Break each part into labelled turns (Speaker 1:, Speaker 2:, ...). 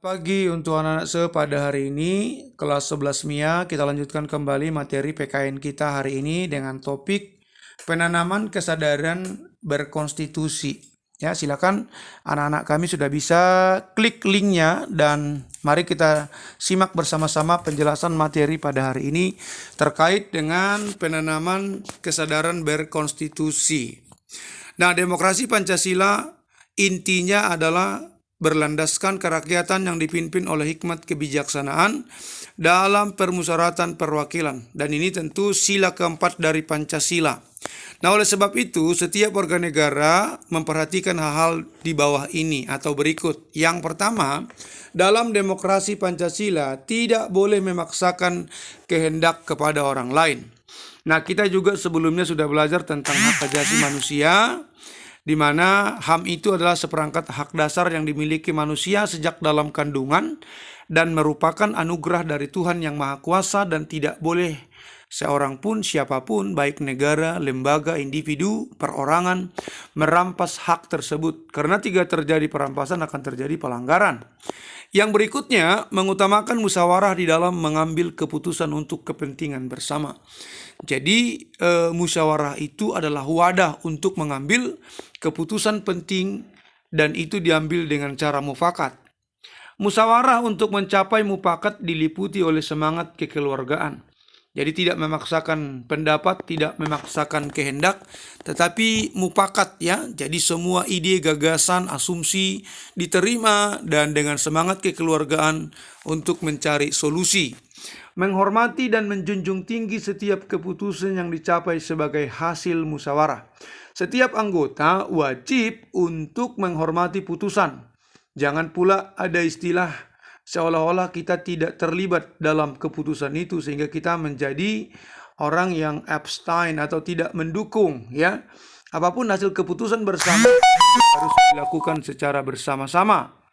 Speaker 1: Pagi untuk anak-anak pada hari ini kelas 11 MIA kita lanjutkan kembali materi PKN kita hari ini dengan topik penanaman kesadaran berkonstitusi. Ya, silakan anak-anak kami sudah bisa klik linknya dan mari kita simak bersama-sama penjelasan materi pada hari ini terkait dengan penanaman kesadaran berkonstitusi. Nah, demokrasi Pancasila intinya adalah berlandaskan kerakyatan yang dipimpin oleh hikmat kebijaksanaan dalam permusyawaratan perwakilan. Dan ini tentu sila keempat dari Pancasila. Nah, oleh sebab itu, setiap warga negara memperhatikan hal-hal di bawah ini atau berikut. Yang pertama, dalam demokrasi Pancasila tidak boleh memaksakan kehendak kepada orang lain. Nah, kita juga sebelumnya sudah belajar tentang hak asasi manusia, di mana HAM itu adalah seperangkat hak dasar yang dimiliki manusia sejak dalam kandungan dan merupakan anugerah dari Tuhan yang Maha Kuasa dan tidak boleh seorang pun siapapun baik negara, lembaga, individu, perorangan merampas hak tersebut karena jika terjadi perampasan akan terjadi pelanggaran. Yang berikutnya mengutamakan musyawarah di dalam mengambil keputusan untuk kepentingan bersama. Jadi musyawarah itu adalah wadah untuk mengambil keputusan penting dan itu diambil dengan cara mufakat. Musyawarah untuk mencapai mufakat diliputi oleh semangat kekeluargaan. Jadi tidak memaksakan pendapat, tidak memaksakan kehendak, tetapi mufakat ya. Jadi semua ide, gagasan, asumsi diterima dan dengan semangat kekeluargaan untuk mencari solusi. Menghormati dan menjunjung tinggi setiap keputusan yang dicapai sebagai hasil musyawarah. Setiap anggota wajib untuk menghormati putusan. Jangan pula ada istilah seolah-olah kita tidak terlibat dalam keputusan itu sehingga kita menjadi orang yang abstain atau tidak mendukung ya. Apapun hasil keputusan bersama harus dilakukan secara bersama-sama.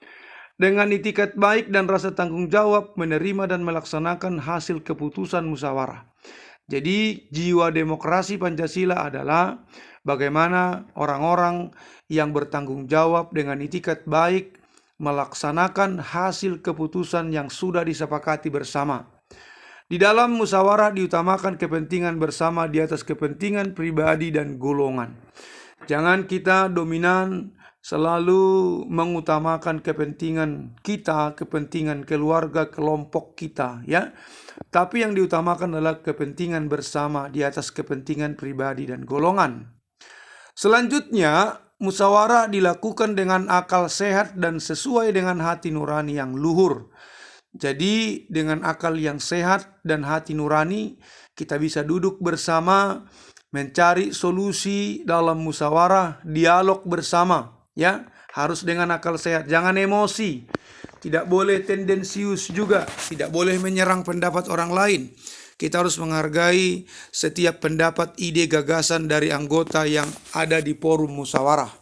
Speaker 1: Dengan itikat baik dan rasa tanggung jawab menerima dan melaksanakan hasil keputusan musyawarah. Jadi jiwa demokrasi Pancasila adalah bagaimana orang-orang yang bertanggung jawab dengan itikat baik melaksanakan hasil keputusan yang sudah disepakati bersama. Di dalam musyawarah diutamakan kepentingan bersama di atas kepentingan pribadi dan golongan. Jangan kita dominan selalu mengutamakan kepentingan kita, kepentingan keluarga, kelompok kita, ya. Tapi yang diutamakan adalah kepentingan bersama di atas kepentingan pribadi dan golongan. Selanjutnya, musyawarah dilakukan dengan akal sehat dan sesuai dengan hati nurani yang luhur. Jadi, dengan akal yang sehat dan hati nurani, kita bisa duduk bersama, mencari solusi dalam musyawarah, dialog bersama. Ya, harus dengan akal sehat, jangan emosi. Tidak boleh tendensius juga, tidak boleh menyerang pendapat orang lain. Kita harus menghargai setiap pendapat, ide, gagasan dari anggota yang ada di forum musyawarah.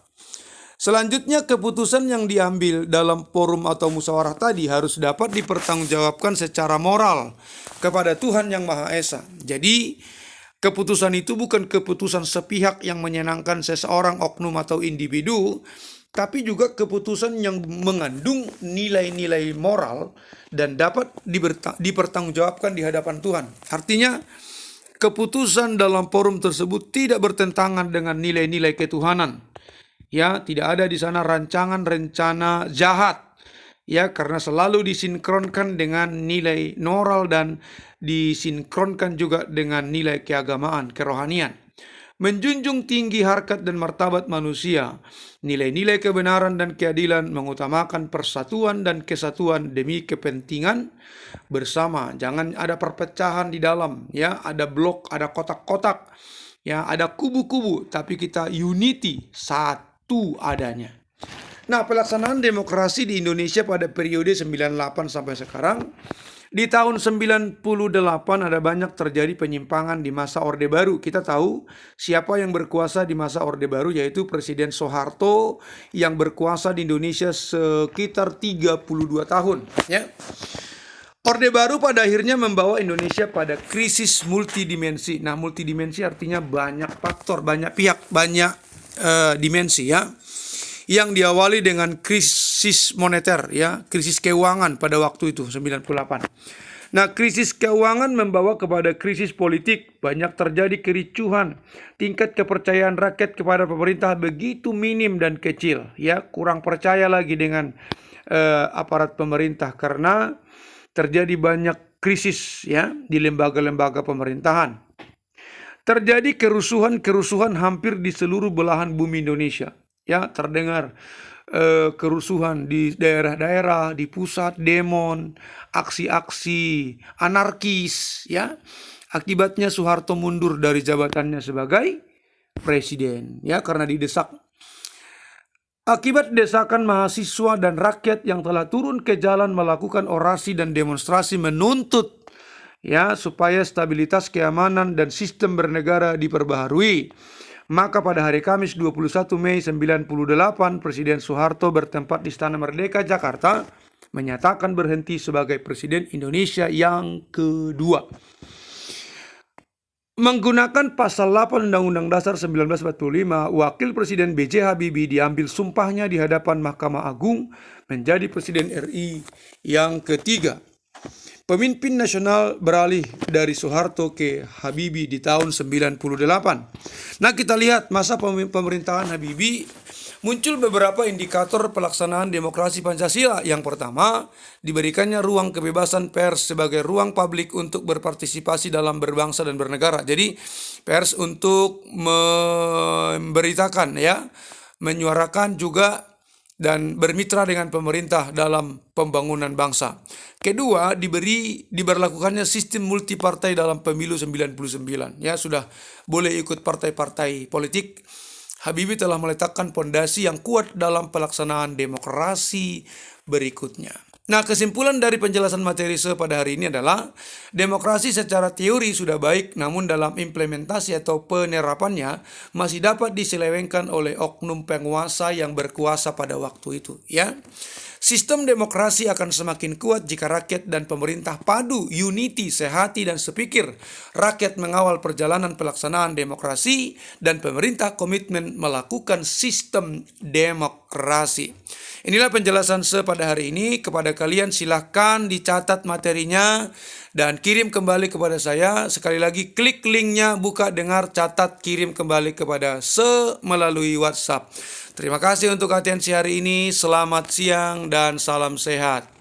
Speaker 1: Selanjutnya, keputusan yang diambil dalam forum atau musyawarah tadi harus dapat dipertanggungjawabkan secara moral kepada Tuhan yang Maha Esa. Jadi, keputusan itu bukan keputusan sepihak yang menyenangkan seseorang, oknum atau individu, tapi juga keputusan yang mengandung nilai-nilai moral dan dapat dipertanggungjawabkan di hadapan Tuhan. Artinya, keputusan dalam forum tersebut tidak bertentangan dengan nilai-nilai ketuhanan. Ya, tidak ada di sana rancangan rencana jahat. Ya, karena selalu disinkronkan dengan nilai moral dan disinkronkan juga dengan nilai keagamaan, kerohanian. Menjunjung tinggi harkat dan martabat manusia, nilai-nilai kebenaran dan keadilan, mengutamakan persatuan dan kesatuan demi kepentingan bersama. Jangan ada perpecahan di dalam, ya, ada blok, ada kotak-kotak, ya, ada kubu-kubu, tapi kita unity, satu adanya. Nah, pelaksanaan demokrasi di Indonesia pada periode 98 sampai sekarang, di tahun 98 ada banyak terjadi penyimpangan di masa Orde Baru. Kita tahu siapa yang berkuasa di masa Orde Baru, yaitu Presiden Soeharto yang berkuasa di Indonesia sekitar 32 tahun. Ya. Orde Baru pada akhirnya membawa Indonesia pada krisis multidimensi. Nah, multidimensi artinya banyak faktor, banyak pihak, banyak dimensi ya. yang diawali dengan krisis moneter, ya, krisis keuangan pada waktu itu 98. Nah, krisis keuangan membawa kepada krisis politik, banyak terjadi kericuhan, tingkat kepercayaan rakyat kepada pemerintah begitu minim dan kecil, ya, kurang percaya lagi dengan aparat pemerintah karena terjadi banyak krisis, ya, di lembaga-lembaga pemerintahan. Terjadi kerusuhan hampir di seluruh belahan bumi Indonesia, ya, terdengar kerusuhan di daerah-daerah, di pusat, demo, aksi-aksi anarkis, ya. Akibatnya Soeharto mundur dari jabatannya sebagai presiden, ya, karena didesak. Akibat desakan mahasiswa dan rakyat yang telah turun ke jalan melakukan orasi dan demonstrasi menuntut, ya, supaya stabilitas keamanan dan sistem bernegara diperbaharui. Maka pada hari Kamis 21 Mei 98, Presiden Soeharto bertempat di Istana Merdeka, Jakarta, menyatakan berhenti sebagai Presiden Indonesia yang kedua. Menggunakan pasal 8 Undang-Undang Dasar 1945, Wakil Presiden B.J. Habibie diambil sumpahnya di hadapan Mahkamah Agung menjadi Presiden RI yang ketiga. Pemimpin nasional beralih dari Soeharto ke Habibie di tahun 98. Nah, kita lihat masa pemerintahan Habibie muncul beberapa indikator pelaksanaan demokrasi Pancasila. Yang pertama, diberikannya ruang kebebasan pers sebagai ruang publik untuk berpartisipasi dalam berbangsa dan bernegara. Jadi, pers untuk memberitakan, ya, menyuarakan juga dan bermitra dengan pemerintah dalam pembangunan bangsa. Kedua, diberlakukannya sistem multipartai dalam pemilu 99. Ya, sudah boleh ikut partai-partai politik. Habibie telah meletakkan pondasi yang kuat dalam pelaksanaan demokrasi berikutnya. Nah, kesimpulan dari penjelasan materi pada hari ini adalah demokrasi secara teori sudah baik, namun dalam implementasi atau penerapannya masih dapat diselewengkan oleh oknum penguasa yang berkuasa pada waktu itu, ya. Sistem demokrasi akan semakin kuat jika rakyat dan pemerintah padu, unity, sehati, dan sepikir. Rakyat mengawal perjalanan pelaksanaan demokrasi dan pemerintah komitmen melakukan sistem demokrasi. Inilah penjelasan pada hari ini. Kepada kalian silahkan dicatat materinya dan kirim kembali kepada saya. Sekali lagi klik linknya, buka, dengar, catat, kirim kembali kepada melalui WhatsApp. Terima kasih untuk atensi hari ini. Selamat siang dan salam sehat.